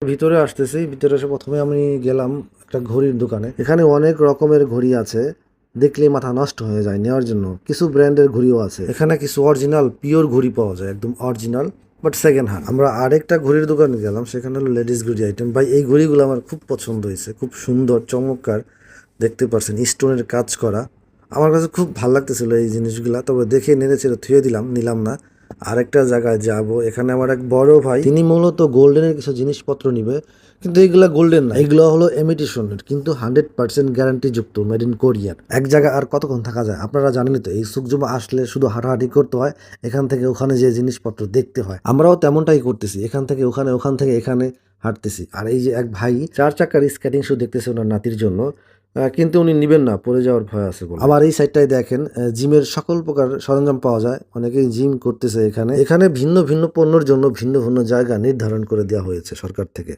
ভিতরে আসতেছি, ভিতরে এসে প্রথমে আমি গেলাম একটা ঘড়ির দোকানে। এখানে অনেক রকমের ঘড়ি আছে, দেখলেই মাথা নষ্ট হয়ে যায় নেওয়ার জন্য। কিছু ব্র্যান্ডের ঘড়িও আছে এখানে, কিছু অরিজিনাল পিওর ঘড়ি পাওয়া যায়, একদম অরিজিনাল বাট সেকেন্ড হ্যান্ড। আমরা আরেকটা ঘড়ির দোকানে গেলাম, সেখানে হলো লেডিস ঘড়ি আইটেম। ভাই এই ঘড়িগুলো আমার খুব পছন্দ হয়েছে, খুব সুন্দর চমৎকার, দেখতে পারছেন স্টোনের কাজ করা। আমার কাছে খুব ভালো লাগতেছিল এই জিনিসগুলা, তবে দেখে নেড়ে চেড়ে থুয়ে দিলাম, নিলাম না। আরেকটা জায়গায় যাব, এখানে আমার এক বড় ভাই, তিনি মূলত গোল্ডেনের কিছু জিনিসপত্র নিবে, কিন্তু এইগুলা গোল্ডেন না, এগুলো হলো ইমিটেশনের, কিন্তু 100% গ্যারান্টি যুক্ত, মেড ইন কোরিয়ান। এক জায়গায় আর কতক্ষণ থাকা যায় আপনারা জানেনই তো, এই সুকজুমা আসলে শুধু হাঁটাহাঁটি করতে হয়, এখান থেকে ওখানে যে জিনিসপত্র দেখতে হয়। আমরাও তেমনটাই করতেছি, এখান থেকে ওখানে, ওখান থেকে এখানে হাঁটতেছি। আর এই যে এক ভাই 4 চাকার স্কেটিং শু দেখতেছে ওনার নাতির জন্য, কিন্তু উনি নিবেন না, পড়ে যাওয়ার ভয় আছে বলে। আবার এই সাইডটাই দেখেন, জিমের সকল প্রকার সরঞ্জাম পাওয়া যায়, অনেকেই জিম করতেছে এখানে। এখানে ভিন্ন ভিন্ন পণ্যের জন্য ভিন্ন ভিন্ন জায়গা নির্ধারণ করে দেওয়া হয়েছে সরকার থেকে।